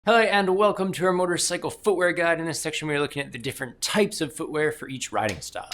Hello and welcome to our motorcycle footwear guide. In this section, we're looking at the different types of footwear for each riding style.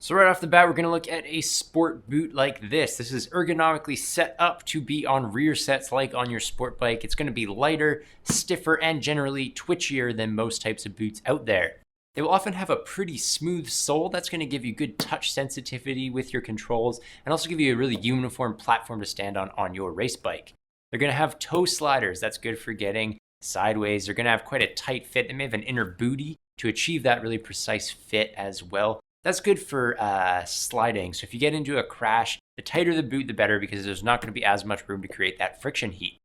So right off the bat, we're going to look at a sport boot like this. This is ergonomically set up to be on rear sets like on your sport bike. It's going to be lighter, stiffer, and generally twitchier than most types of boots out there. They will often have a pretty smooth sole that's going to give you good touch sensitivity with your controls and also give you a really uniform platform to stand on your race bike. They're going to have toe sliders. That's good for getting sideways. They're going to have quite a tight fit. They may have an inner booty to achieve that really precise fit as well. That's good for sliding. So if you get into a crash, the tighter the boot, the better, because there's not going to be as much room to create that friction heat.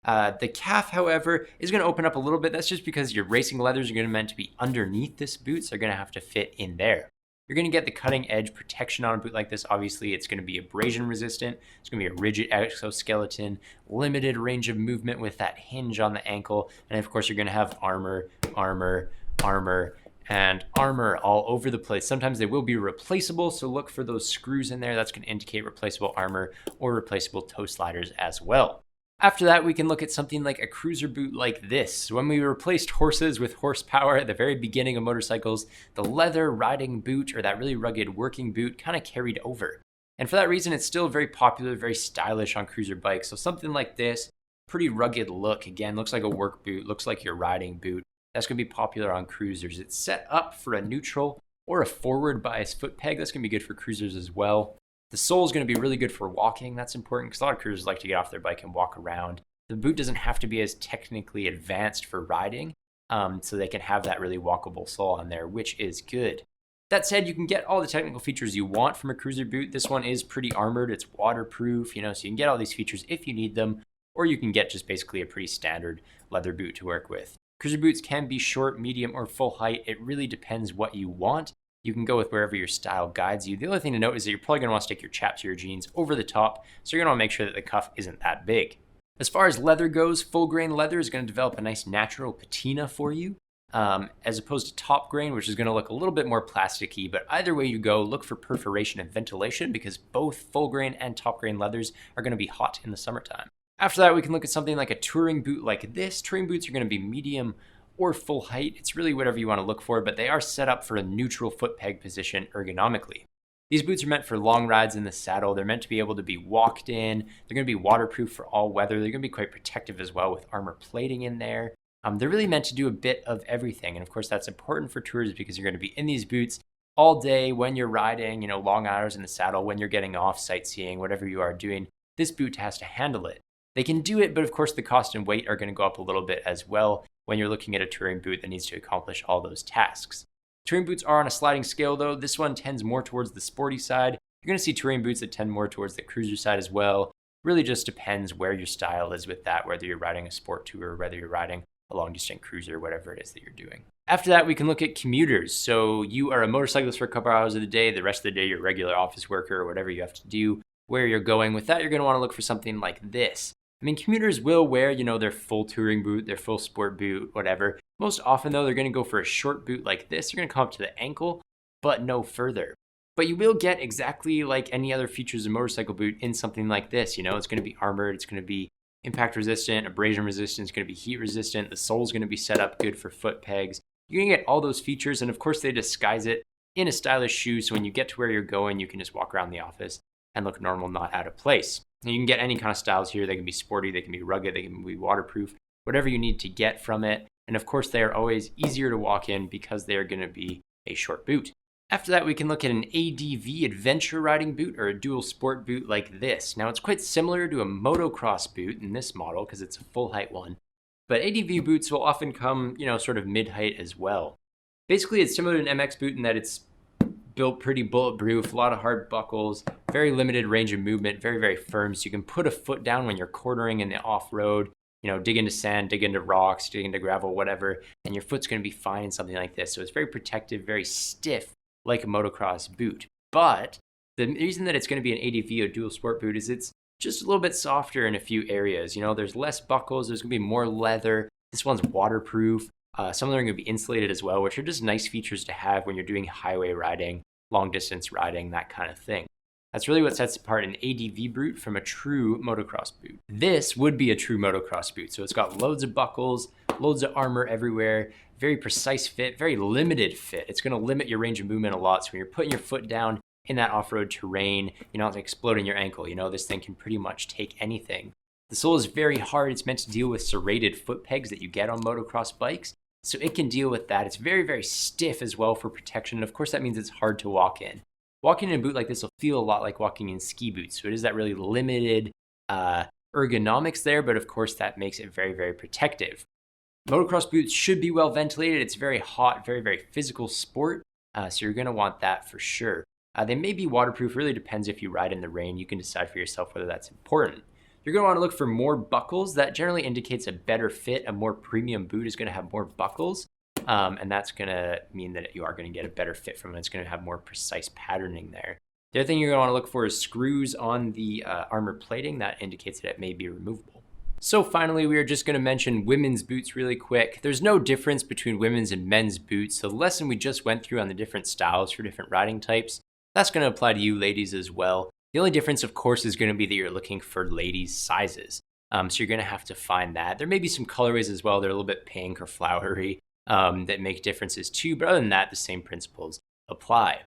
The calf, however, is going to open up a little bit. That's just because your racing leathers are going to meant to be underneath this boot, so they're going to have to fit in there. You're going to get the cutting edge protection on a boot like this. Obviously, it's going to be abrasion resistant. It's going to be a rigid exoskeleton, limited range of movement with that hinge on the ankle. And of course, you're going to have armor, and armor all over the place. Sometimes they will be replaceable, so look for those screws in there. That's going to indicate replaceable armor or replaceable toe sliders as well. After that, we can look at something like a cruiser boot like this. When we replaced horses with horsepower at the very beginning of motorcycles, the leather riding boot or that really rugged working boot kind of carried over. And for that reason, it's still very popular, very stylish on cruiser bikes. So something like this, pretty rugged look. Again, looks like a work boot, looks like your riding boot. That's going to be popular on cruisers. It's set up for a neutral or a forward bias foot peg. That's going to be good for cruisers as well. The sole is going to be really good for walking. That's important because a lot of cruisers like to get off their bike and walk around. The boot doesn't have to be as technically advanced for riding, so they can have that really walkable sole on there, which is good. That said, you can get all the technical features you want from a cruiser boot. This one is pretty armored. It's waterproof, so you can get all these features if you need them, or you can get just basically a pretty standard leather boot to work with. Cruiser boots can be short, medium, or full height. It really depends what you want. You can go with wherever your style guides you. The other thing to note is that you're probably going to want to stick your chaps or your jeans over the top, so you're going to want to make sure that the cuff isn't that big. As far as leather goes, full grain leather is going to develop a nice natural patina for you, as opposed to top grain, which is going to look a little bit more plasticky. But either way you go, look for perforation and ventilation because both full grain and top grain leathers are going to be hot in the summertime. After that, we can look at something like a touring boot like this. Touring boots are going to be medium or full height. It's really whatever you want to look for, but they are set up for a neutral foot peg position ergonomically. These boots are meant for long rides in the saddle. They're meant to be able to be walked in. They're going to be waterproof for all weather. They're going to be quite protective as well with armor plating in there. They're really meant to do a bit of everything. And of course, that's important for tours because you're going to be in these boots all day when you're riding, long hours in the saddle, when you're getting off sightseeing, whatever you are doing. This boot has to handle it. They can do it, but of course the cost and weight are going to go up a little bit as well when you're looking at a touring boot that needs to accomplish all those tasks. Touring boots are on a sliding scale though. This one tends more towards the sporty side. You're going to see touring boots that tend more towards the cruiser side as well. Really just depends where your style is with that, whether you're riding a sport tour, whether you're riding a long distance cruiser, whatever it is that you're doing. After that, we can look at commuters. So you are a motorcyclist for a couple hours of the day. The rest of the day, you're a regular office worker or whatever you have to do, where you're going. With that, you're going to want to look for something like this. Commuters will wear, their full touring boot, their full sport boot, whatever. Most often, though, they're going to go for a short boot like this. They're going to come up to the ankle, but no further. But you will get exactly like any other features of a motorcycle boot in something like this. It's going to be armored. It's going to be impact resistant, abrasion resistant. It's going to be heat resistant. The sole's going to be set up good for foot pegs. You're going to get all those features, and of course, they disguise it in a stylish shoe. So when you get to where you're going, you can just walk around the office and look normal, not out of place. You can get any kind of styles here. They can be sporty, they can be rugged, they can be waterproof, whatever you need to get from it. And of course, they are always easier to walk in because they are going to be a short boot. After that, we can look at an ADV adventure riding boot or a dual sport boot like this. Now, it's quite similar to a motocross boot in this model because it's a full height one. But ADV boots will often come, sort of mid-height as well. Basically, it's similar to an MX boot in that it's built pretty bulletproof, a lot of hard buckles, very limited range of movement, very, very firm. So you can put a foot down when you're cornering in the off-road, dig into sand, dig into rocks, dig into gravel, whatever, and your foot's going to be fine in something like this. So it's very protective, very stiff, like a motocross boot. But the reason that it's going to be an ADV or dual sport boot is it's just a little bit softer in a few areas. There's less buckles, there's going to be more leather. This one's waterproof. Some of them are going to be insulated as well, which are just nice features to have when you're doing highway riding, long distance riding, that kind of thing. That's really what sets apart an ADV boot from a true motocross boot. This would be a true motocross boot. So it's got loads of buckles, loads of armor everywhere, very precise fit, very limited fit. It's going to limit your range of movement a lot. So when you're putting your foot down in that off-road terrain, you're not exploding your ankle. This thing can pretty much take anything. The sole is very hard. It's meant to deal with serrated foot pegs that you get on motocross bikes. So it can deal with that. It's very, very stiff as well for protection. And of course, that means it's hard to walk in. Walking in a boot like this will feel a lot like walking in ski boots. So it is that really limited ergonomics there, but of course that makes it very, very protective. Motocross boots should be well ventilated. It's very hot, very, very physical sport. So you're gonna want that for sure. They may be waterproof, really depends if you ride in the rain. You can decide for yourself whether that's important. You're gonna wanna look for more buckles. That generally indicates a better fit. A more premium boot is gonna have more buckles. And that's gonna mean that you are gonna get a better fit from it. It's gonna have more precise patterning there. The other thing you're gonna wanna look for is screws on the armor plating. That indicates that it may be removable. So finally, we are just gonna mention women's boots really quick. There's no difference between women's and men's boots. The lesson we just went through on the different styles for different riding types, that's gonna apply to you ladies as well. The only difference, of course, is gonna be that you're looking for ladies' sizes. So you're gonna have to find that. There may be some colorways as well. They're a little bit pink or flowery. That make differences too, but other than that, the same principles apply.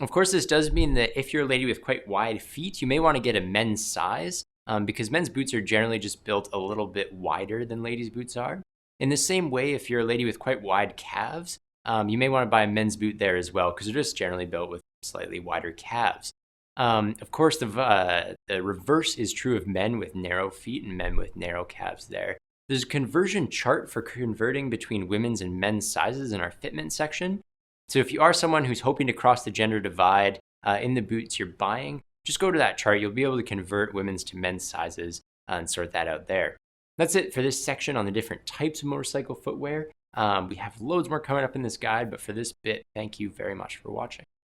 Of course, this does mean that if you're a lady with quite wide feet, you may want to get a men's size because men's boots are generally just built a little bit wider than ladies' boots are. In the same way, if you're a lady with quite wide calves, you may want to buy a men's boot there as well because they're just generally built with slightly wider calves. Of course, the reverse is true of men with narrow feet and men with narrow calves there. There's a conversion chart for converting between women's and men's sizes in our fitment section. So if you are someone who's hoping to cross the gender divide in the boots you're buying, just go to that chart. You'll be able to convert women's to men's sizes and sort that out there. That's it for this section on the different types of motorcycle footwear. We have loads more coming up in this guide, but for this bit, thank you very much for watching.